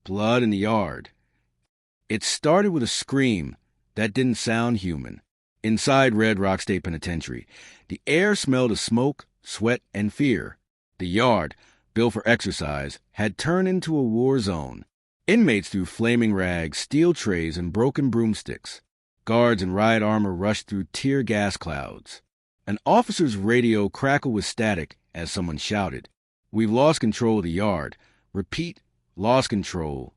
blood in the yard. It started with a scream that didn't sound human. Inside Red Rock State Penitentiary, the air smelled of smoke, sweat, and fear. The yard, built for exercise, had turned into a war zone. Inmates threw flaming rags, steel trays, and broken broomsticks. Guards in riot armor rushed through tear gas clouds. An officer's radio crackled with static as someone shouted, "We've lost control of the yard. Repeat, lost control."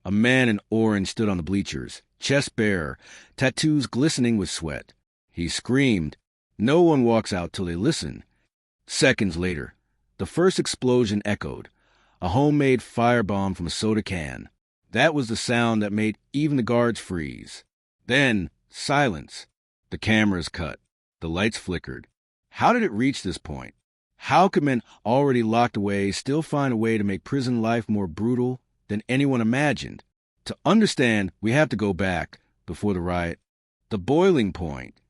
A man in orange stood on the bleachers, chest bare, tattoos glistening with sweat. He screamed. No one walks out till they listen. Seconds later, the first explosion echoed, a homemade firebomb from a soda can. That was the sound that made even the guards freeze. Then, silence. The cameras cut. The lights flickered. How did it reach this point? How could men already locked away still find a way to make prison life more brutal than anyone imagined? To understand, we have to go back, before the riot, the boiling point.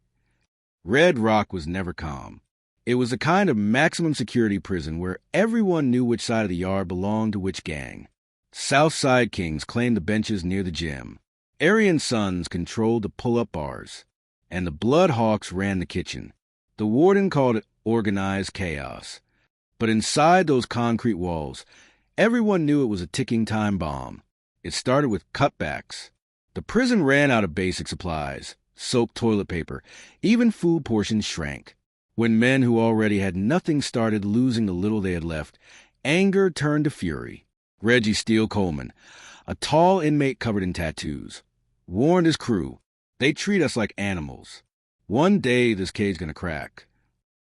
Red Rock was never calm. It was a kind of maximum security prison where everyone knew which side of the yard belonged to which gang. South Side Kings claimed the benches near the gym. Aryan Sons controlled the pull-up bars, and the Blood Hawks ran the kitchen. The Warden called it organized chaos. But inside those concrete walls, everyone knew it was a ticking time bomb. It started with cutbacks. The prison ran out of basic supplies, soap, toilet paper, even food portions shrank. When men who already had nothing started losing the little they had left, anger turned to fury. Reggie Steele Coleman, a tall inmate covered in tattoos, warned his crew, "They treat us like animals. One day this cage's gonna crack."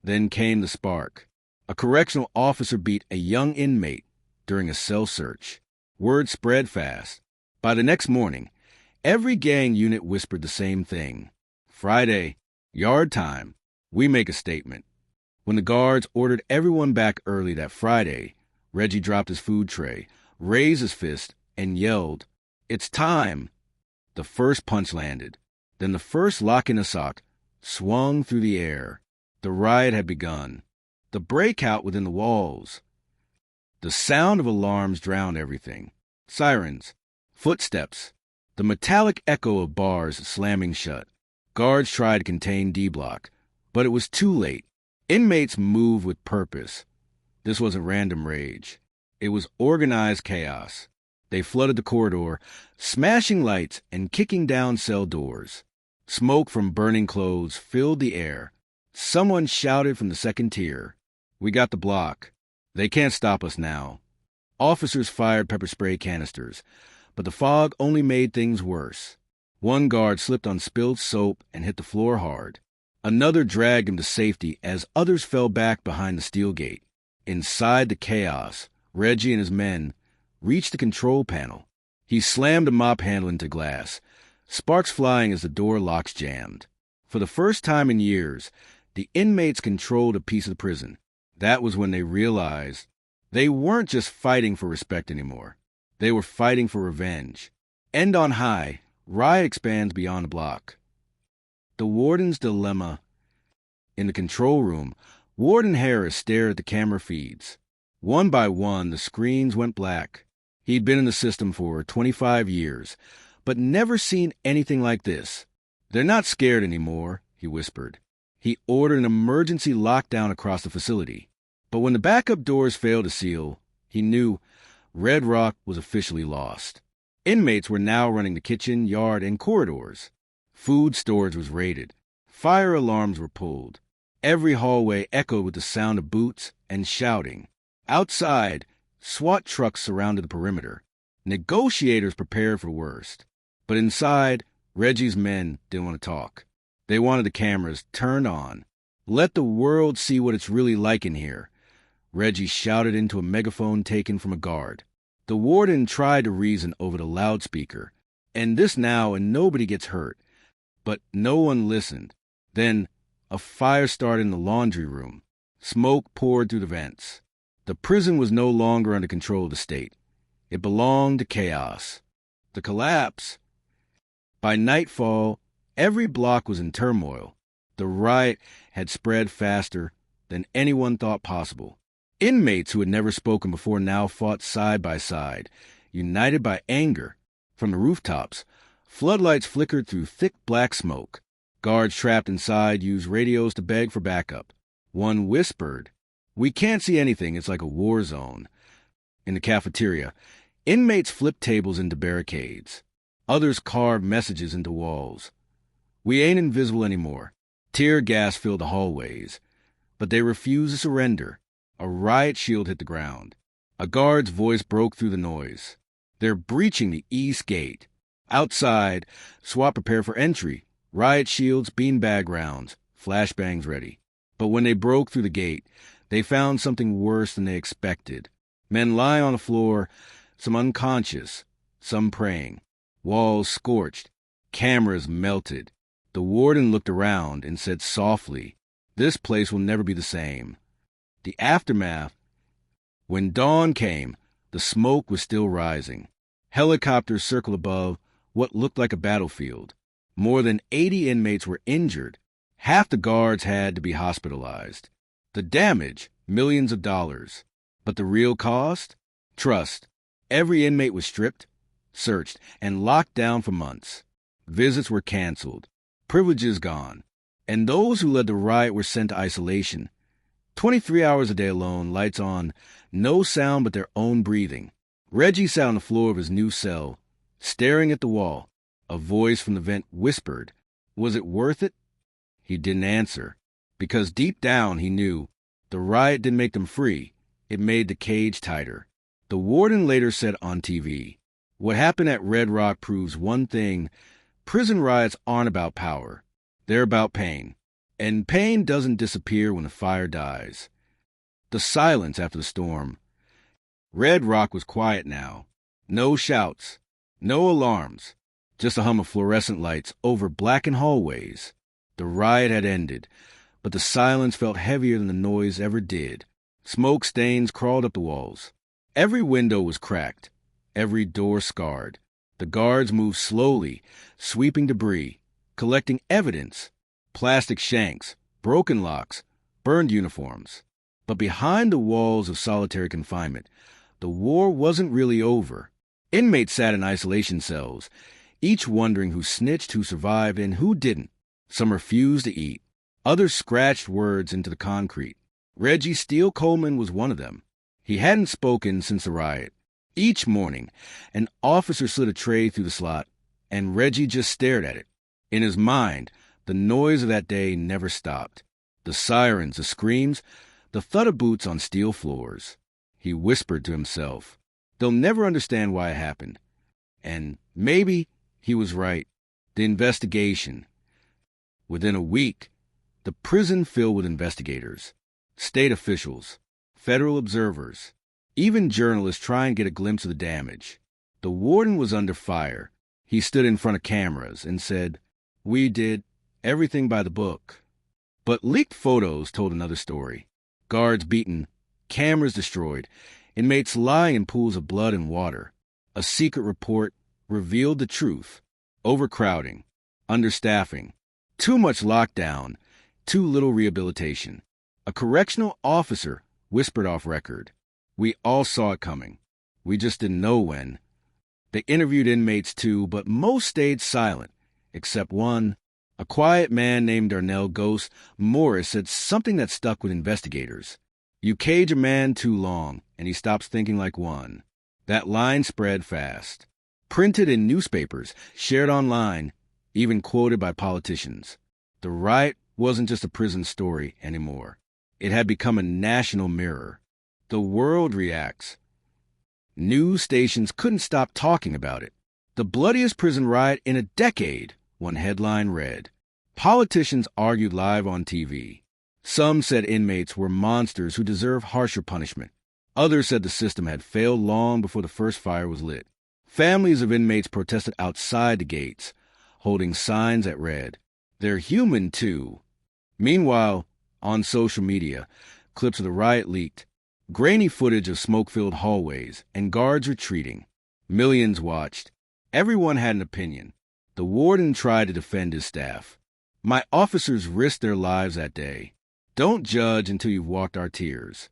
Then came the spark. A correctional officer beat a young inmate during a cell search. Word spread fast. By the next morning, every gang unit whispered the same thing. Friday, yard time. We make a statement. When the guards ordered everyone back early that Friday, Reggie dropped his food tray, raised his fist, and yelled, "It's time!" The first punch landed. Then the first lock in a sock swung through the air. The riot had begun. The breakout within the walls. The sound of alarms drowned everything. Sirens, footsteps, the metallic echo of bars slamming shut. Guards tried to contain D-Block, but it was too late. Inmates moved with purpose. This wasn't random rage. It was organized chaos. They flooded the corridor, smashing lights and kicking down cell doors. Smoke from burning clothes filled the air. Someone shouted from the second tier, "We got the block. They can't stop us now." Officers fired pepper spray canisters, but the fog only made things worse. One guard slipped on spilled soap and hit the floor hard. Another dragged him to safety as others fell back behind the steel gate. Inside the chaos, Reggie and his men reached the control panel. He slammed a mop handle into glass, sparks flying as the door locks jammed. For the first time in years, the inmates controlled a piece of the prison. That was when they realized they weren't just fighting for respect anymore. They were fighting for revenge. End on high, riot expands beyond the block. The Warden's dilemma. In the control room, Warden Harris stared at the camera feeds. One by one, the screens went black. He'd been in the system for 25 years, but never seen anything like this. "They're not scared anymore," he whispered. He ordered an emergency lockdown across the facility. But when the backup doors failed to seal, he knew Red Rock was officially lost. Inmates were now running the kitchen, yard, and corridors. Food storage was raided. Fire alarms were pulled. Every hallway echoed with the sound of boots and shouting. Outside, SWAT trucks surrounded the perimeter. Negotiators prepared for the worst. But inside, Reggie's men didn't want to talk. They wanted the cameras turned on. "Let the world see what it's really like in here," Reggie shouted into a megaphone taken from a guard. The warden tried to reason over the loudspeaker. "And this now, and nobody gets hurt." But no one listened. Then a fire started in the laundry room. Smoke poured through the vents. The prison was no longer under control of the state. It belonged to chaos. The collapse. By nightfall, every block was in turmoil. The riot had spread faster than anyone thought possible. Inmates who had never spoken before now fought side by side, united by anger. From the rooftops, floodlights flickered through thick black smoke. Guards trapped inside used radios to beg for backup. One whispered, "We can't see anything, it's like a war zone." In the cafeteria, inmates flipped tables into barricades. Others carved messages into walls. "We ain't invisible anymore." Tear gas filled the hallways, but they refused to surrender. A riot shield hit the ground. A guard's voice broke through the noise. "They're breaching the east gate." Outside, SWAT prepared for entry. Riot shields, beanbag rounds, flashbangs ready. But when they broke through the gate, they found something worse than they expected. Men lying on the floor, some unconscious, some praying. Walls scorched, cameras melted. The warden looked around and said softly, "This place will never be the same." The aftermath. When dawn came, the smoke was still rising. Helicopters circled above what looked like a battlefield. More than 80 inmates were injured. Half the guards had to be hospitalized. The damage, millions of dollars. But the real cost? Trust. Every inmate was stripped, searched, and locked down for months. Visits were canceled. Privileges gone. And those who led the riot were sent to isolation. 23 hours a day alone, lights on, no sound but their own breathing. Reggie sat on the floor of his new cell, staring at the wall. A voice from the vent whispered, "Was it worth it?" He didn't answer, because deep down he knew the riot didn't make them free. It made the cage tighter. The warden later said on TV, "What happened at Red Rock proves one thing. Prison riots aren't about power. They're about pain. And pain doesn't disappear when the fire dies." The silence after the storm. Red Rock was quiet now. No shouts, no alarms, just a hum of fluorescent lights over blackened hallways. The riot had ended, but the silence felt heavier than the noise ever did. Smoke stains crawled up the walls. Every window was cracked, every door scarred. The guards moved slowly, sweeping debris, collecting evidence, plastic shanks, broken locks, burned uniforms. But behind the walls of solitary confinement, the war wasn't really over. Inmates sat in isolation cells, each wondering who snitched, who survived, and who didn't. Some refused to eat. Others scratched words into the concrete. Reggie Steele Coleman was one of them. He hadn't spoken since the riot. Each morning, an officer slid a tray through the slot, and Reggie just stared at it. In his mind, the noise of that day never stopped. The sirens, the screams, the thud of boots on steel floors. He whispered to himself, "They'll never understand why it happened." And maybe he was right. The investigation. Within a week, the prison filled with investigators, state officials, federal observers, even journalists trying to get a glimpse of the damage. The warden was under fire. He stood in front of cameras and said, "We did everything by the book." But leaked photos told another story. Guards beaten, cameras destroyed, inmates lying in pools of blood and water. A secret report revealed the truth. Overcrowding, understaffing, too much lockdown, too little rehabilitation. A correctional officer whispered off record, "We all saw it coming. We just didn't know when." They interviewed inmates too, but most stayed silent, except one. A quiet man named Darnell Ghost Morris said something that stuck with investigators. "You cage a man too long, and he stops thinking like one." That line spread fast. Printed in newspapers, shared online, even quoted by politicians. The riot wasn't just a prison story anymore. It had become a national mirror. The world reacts. News stations couldn't stop talking about it. "The bloodiest prison riot in a decade," one headline read. Politicians argued live on TV. Some said inmates were monsters who deserved harsher punishment. Others said the system had failed long before the first fire was lit. Families of inmates protested outside the gates, holding signs that read, "They're human too." Meanwhile, on social media, clips of the riot leaked. Grainy footage of smoke-filled hallways and guards retreating. Millions watched. Everyone had an opinion. The warden tried to defend his staff. "My officers risked their lives that day. Don't judge until you've walked our tears."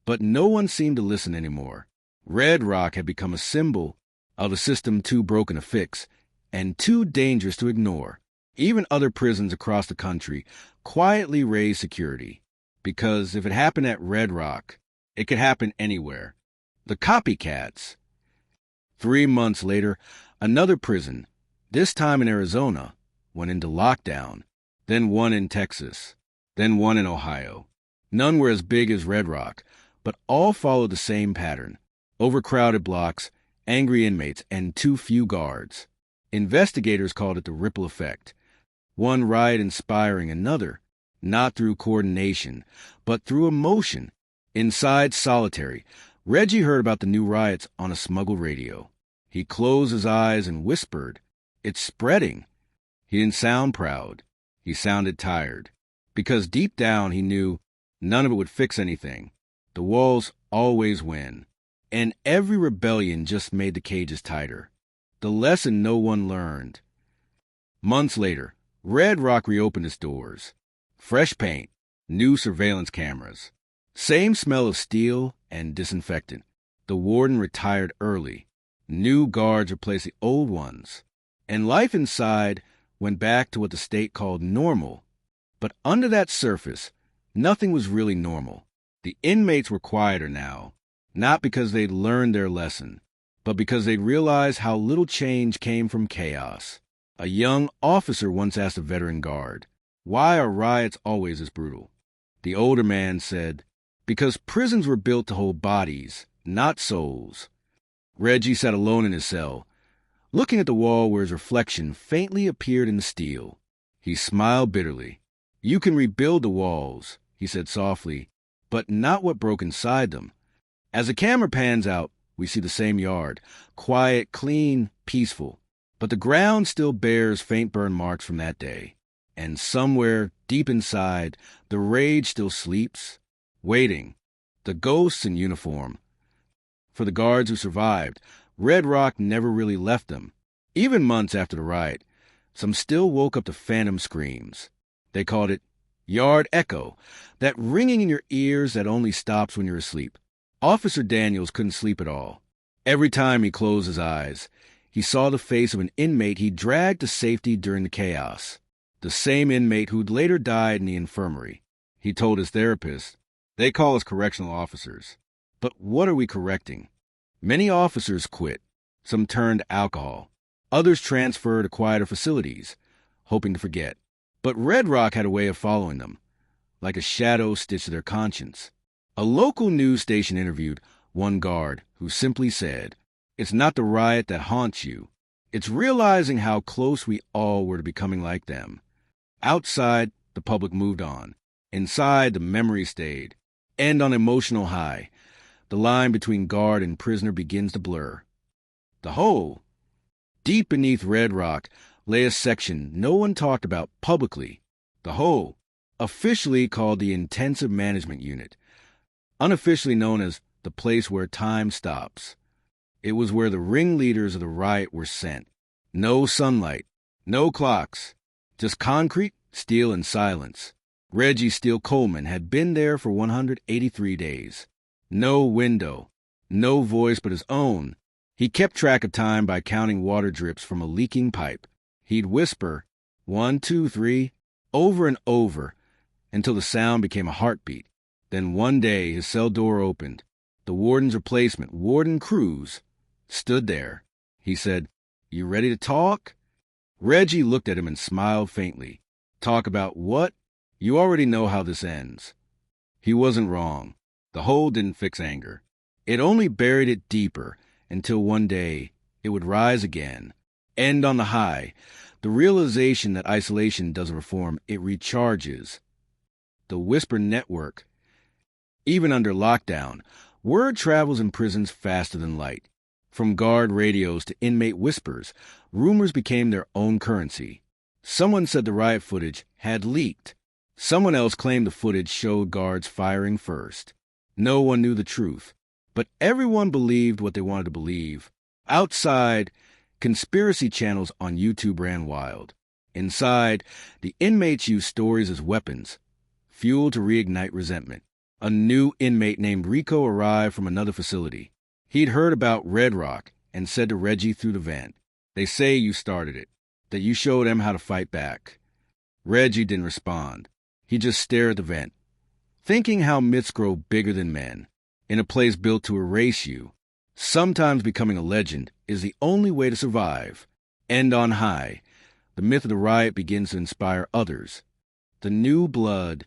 But no one seemed to listen anymore. Red Rock had become a symbol of a system too broken to fix and too dangerous to ignore. Even other prisons across the country quietly raised security, because if it happened at Red Rock, it could happen anywhere. The Copycats. 3 months later, another prison, this time in Arizona, went into lockdown, then one in Texas, then one in Ohio. None were as big as Red Rock, but all followed the same pattern: overcrowded blocks, angry inmates, and too few guards. Investigators called it the ripple effect, one riot inspiring another, not through coordination, but through emotion. Inside solitary, Reggie heard about the new riots on a smuggled radio. He closed his eyes and whispered, "It's spreading." He didn't sound proud. He sounded tired, because deep down he knew none of it would fix anything. The walls always win, and every rebellion just made the cages tighter. The lesson no one learned. Months later, Red Rock reopened its doors. Fresh paint, new surveillance cameras, same smell of steel and disinfectant. The warden retired early. New guards replaced the old ones. And life inside went back to what the state called normal. But under that surface, nothing was really normal. The inmates were quieter now, not because they'd learned their lesson, but because they'd realized how little change came from chaos. A young officer once asked a veteran guard, "Why are riots always this brutal?" The older man said, "Because prisons were built to hold bodies, not souls." Reggie sat alone in his cell, looking at the wall where his reflection faintly appeared in the steel. He smiled bitterly. "You can rebuild the walls," he said softly, "but not what broke inside them." As the camera pans out, we see the same yard, quiet, clean, peaceful. But the ground still bears faint burn marks from that day. And somewhere, deep inside, the rage still sleeps, waiting, the ghosts in uniform. For the guards who survived, Red Rock never really left them. Even months after the riot, some still woke up to phantom screams. They called it yard echo, that ringing in your ears that only stops when you're asleep. Officer Daniels couldn't sleep at all. Every time he closed his eyes, he saw the face of an inmate he dragged to safety during the chaos. The same inmate who'd later died in the infirmary. He told his therapist, "They call us correctional officers. But what are we correcting?" Many officers quit. Some turned to alcohol. Others transferred to quieter facilities, hoping to forget. But Red Rock had a way of following them, like a shadow stitched to their conscience. A local news station interviewed one guard who simply said, "It's not the riot that haunts you. It's realizing how close we all were to becoming like them." Outside, the public moved on. Inside, the memory stayed. And on emotional high, the line between guard and prisoner begins to blur. The hole. Deep beneath Red Rock lay a section no one talked about publicly. The hole, officially called the Intensive Management Unit, unofficially known as the place where time stops. It was where the ringleaders of the riot were sent. No sunlight, no clocks, just concrete, steel, and silence. Reggie Steele Coleman had been there for 183 days. No window, no voice but his own. He kept track of time by counting water drips from a leaking pipe. He'd whisper, 1, 2, 3, over and over, until the sound became a heartbeat. Then one day his cell door opened. The warden's replacement, Warden Cruz, stood there. He said, "You ready to talk?" Reggie looked at him and smiled faintly. "Talk about what? You already know how this ends." He wasn't wrong. The hole didn't fix anger. It only buried it deeper until one day it would rise again. End on the high. The realization that isolation doesn't reform, it recharges. The whisper network. Even under lockdown, word travels in prisons faster than light. From guard radios to inmate whispers, rumors became their own currency. Someone said the riot footage had leaked. Someone else claimed the footage showed guards firing first. No one knew the truth, but everyone believed what they wanted to believe. Outside, conspiracy channels on YouTube ran wild. Inside, the inmates used stories as weapons, fuel to reignite resentment. A new inmate named Rico arrived from another facility. He'd heard about Red Rock and said to Reggie through the vent, "They say you started it, that you showed them how to fight back." Reggie didn't respond. He just stared at the vent, thinking how myths grow bigger than men, in a place built to erase you. Sometimes becoming a legend is the only way to survive. End on high. The myth of the riot begins to inspire others. The new blood.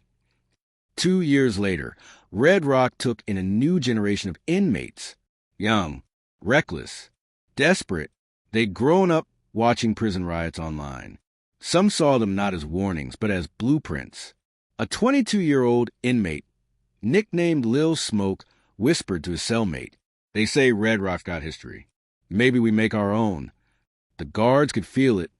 2 years later, Red Rock took in a new generation of inmates. Young, reckless, desperate. They'd grown up watching prison riots online. Some saw them not as warnings, but as blueprints. A 22-year-old inmate, nicknamed Lil Smoke, whispered to his cellmate, "They say Red Rock's got history. Maybe we make our own." The guards could feel it.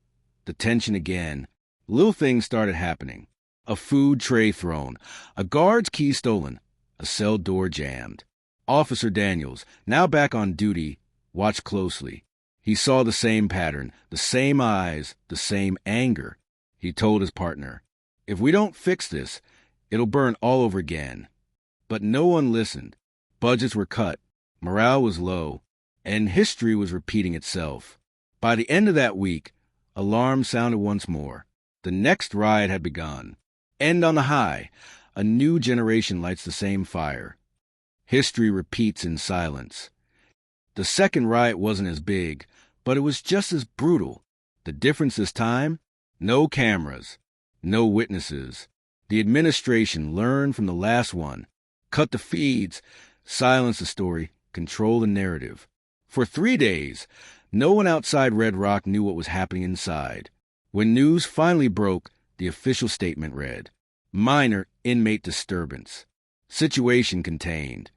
The tension again. Little things started happening. A food tray thrown. A guard's key stolen. A cell door jammed. Officer Daniels, now back on duty, watched closely. He saw the same pattern, the same eyes, the same anger. He told his partner, "If we don't fix this, it'll burn all over again." But no one listened. Budgets were cut, morale was low, and history was repeating itself. By the end of that week, alarms sounded once more. The next riot had begun. End on the high. A new generation lights the same fire. History repeats in silence. The second riot wasn't as big, but it was just as brutal. The difference this time? No cameras, no witnesses. The administration learned from the last one, cut the feeds, silence the story, control the narrative. For 3 days, no one outside Red Rock knew what was happening inside. When news finally broke, the official statement read, "Minor inmate disturbance. Situation contained."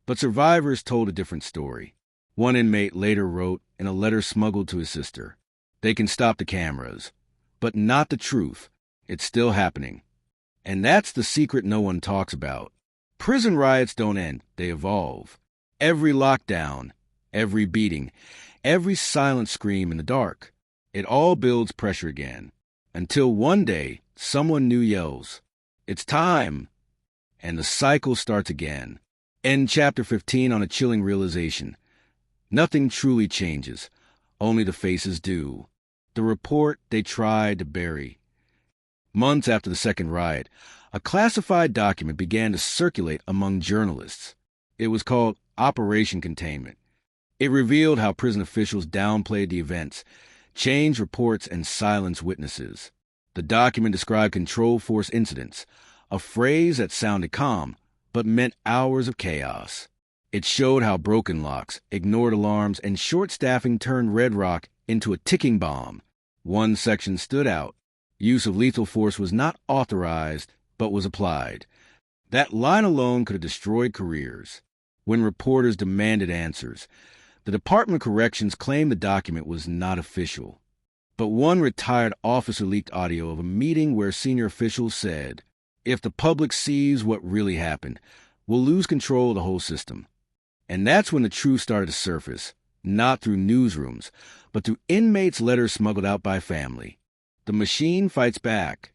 But survivors told a different story. One inmate later wrote in a letter smuggled to his sister, "They can stop the cameras, but not the truth. It's still happening." And that's the secret no one talks about. Prison riots don't end, they evolve. Every lockdown, every beating, every silent scream in the dark, it all builds pressure again. Until one day, someone new yells, "It's time!" And the cycle starts again. End chapter 15 on a chilling realization. Nothing truly changes, only the faces do. The report they tried to bury. Months after the second riot, a classified document began to circulate among journalists. It was called Operation Containment. It revealed how prison officials downplayed the events, changed reports, and silenced witnesses. The document described control force incidents, a phrase that sounded calm, but meant hours of chaos. It showed how broken locks, ignored alarms, and short staffing turned Red Rock into a ticking bomb. One section stood out. Use of lethal force was not authorized, but was applied. That line alone could have destroyed careers. When reporters demanded answers, the Department of Corrections claimed the document was not official. But one retired officer leaked audio of a meeting where senior officials said, "If the public sees what really happened, we'll lose control of the whole system." And that's when the truth started to surface, not through newsrooms, but through inmates' letters smuggled out by family. The machine fights back.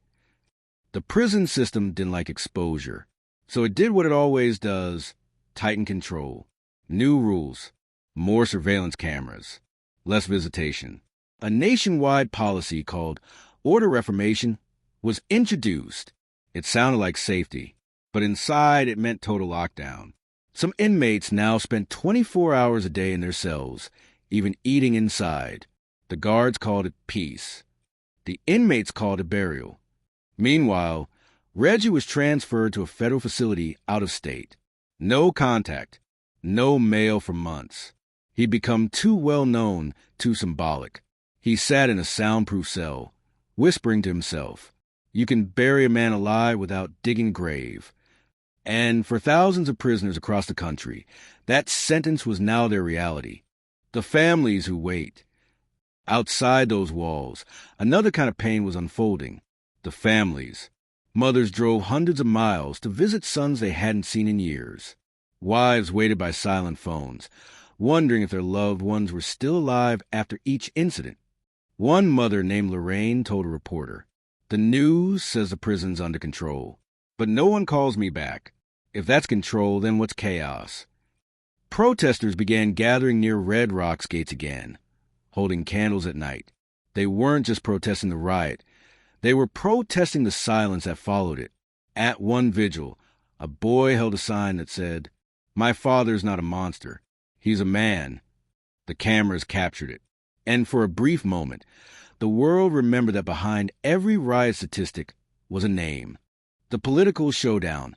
The prison system didn't like exposure, so it did what it always does: tighten control. New rules, more surveillance cameras, less visitation. A nationwide policy called Order Reformation was introduced. It sounded like safety, but inside it meant total lockdown. Some inmates now spent 24 hours a day in their cells, even eating inside. The guards called it peace. The inmates called it burial. Meanwhile, Reggie was transferred to a federal facility out of state. No contact, no mail for months. He'd become too well known, too symbolic. He sat in a soundproof cell, whispering to himself, "You can bury a man alive without digging a grave." And for thousands of prisoners across the country, that sentence was now their reality. The families who wait. Outside those walls, another kind of pain was unfolding. The families. Mothers drove hundreds of miles to visit sons they hadn't seen in years. Wives waited by silent phones, wondering if their loved ones were still alive after each incident. One mother named Lorraine told a reporter, "The news says the prison's under control, but no one calls me back. If that's control, then what's chaos?" Protesters began gathering near Red Rock's gates again, holding candles at night. They weren't just protesting the riot. They were protesting the silence that followed it. At one vigil, a boy held a sign that said, "My father's not a monster. He's a man." The cameras captured it. And for a brief moment, the world remembered that behind every riot statistic was a name. The Political Showdown.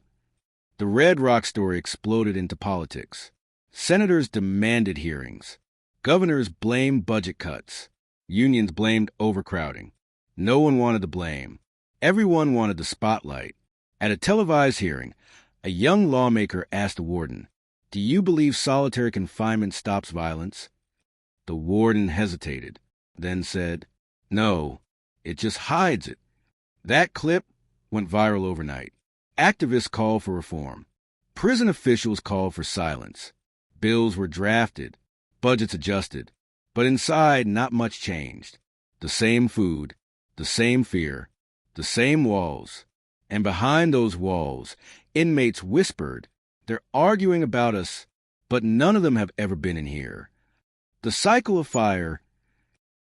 The Red Rock story exploded into politics. Senators demanded hearings. Governors blamed budget cuts. Unions blamed overcrowding. No one wanted the blame. Everyone wanted the spotlight. At a televised hearing, a young lawmaker asked the warden, "Do you believe solitary confinement stops violence?" The warden hesitated, then said, "No, it just hides it." That clip went viral overnight. Activists called for reform. Prison officials called for silence. Bills were drafted, budgets adjusted. But inside, not much changed. The same food, the same fear, the same walls. And behind those walls, inmates whispered, "They're arguing about us, but none of them have ever been in here." The cycle of fire.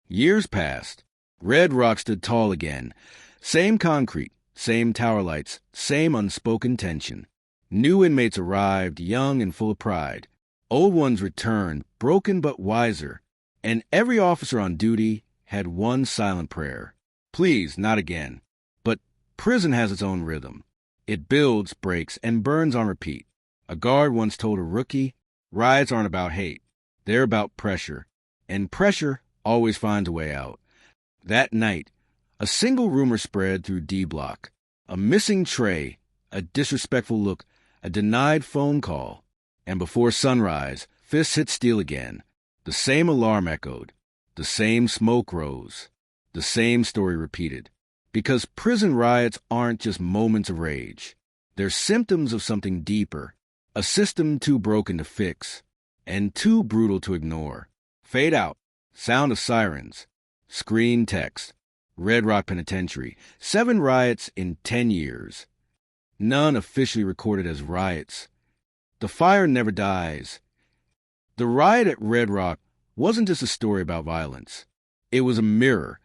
Years passed. Red Rock stood tall again. Same concrete, same tower lights, same unspoken tension. New inmates arrived, young and full of pride. Old ones returned, broken but wiser. And every officer on duty had one silent prayer. Please, not again. But prison has its own rhythm. It builds, breaks, and burns on repeat. A guard once told a rookie, "Riots aren't about hate. They're about pressure. And pressure always finds a way out." That night, a single rumor spread through D Block. A missing tray, a disrespectful look, a denied phone call. And before sunrise, fists hit steel again. The same alarm echoed. The same smoke rose. The same story repeated. Because prison riots aren't just moments of rage. They're symptoms of something deeper. A system too broken to fix, and too brutal to ignore. Fade out. Sound of sirens. Screen text. Red Rock Penitentiary. 7 riots in 10 years. None officially recorded as riots. The fire never dies. The riot at Red Rock wasn't just a story about violence. It was a mirror,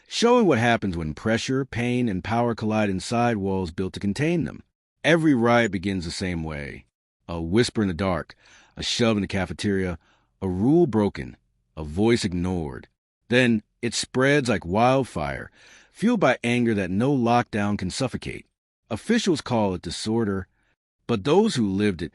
showing what happens when pressure, pain, and power collide inside walls built to contain them. Every riot begins the same way. A whisper in the dark, a shove in the cafeteria, a rule broken, a voice ignored. Then it spreads like wildfire, fueled by anger that no lockdown can suffocate. Officials call it disorder, but those who lived it,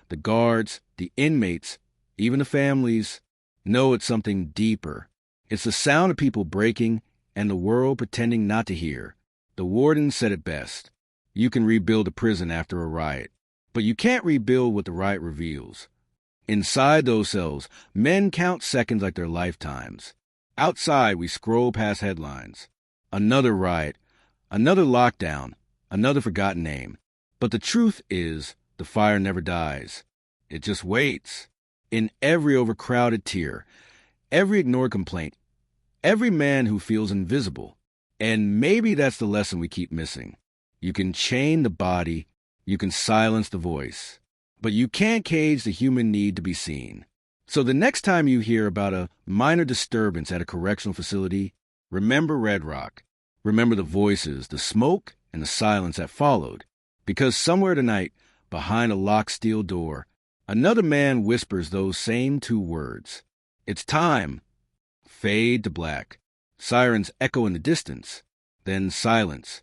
the guards, the inmates, even the families, know it's something deeper. It's the sound of people breaking and the world pretending not to hear. The warden said it best. You can rebuild a prison after a riot, but you can't rebuild what the riot reveals. Inside those cells, men count seconds like their lifetimes. Outside, we scroll past headlines. Another riot, another lockdown, another forgotten name. But the truth is, the fire never dies. It just waits. In every overcrowded tier, every ignored complaint, every man who feels invisible. And maybe that's the lesson we keep missing. You can chain the body, you can silence the voice, but you can't cage the human need to be seen. So the next time you hear about a minor disturbance at a correctional facility, remember Red Rock. Remember the voices, the smoke, and the silence that followed. Because somewhere tonight, behind a locked steel door, another man whispers those same 2 words. It's time. Fade to black. Sirens echo in the distance. Then silence.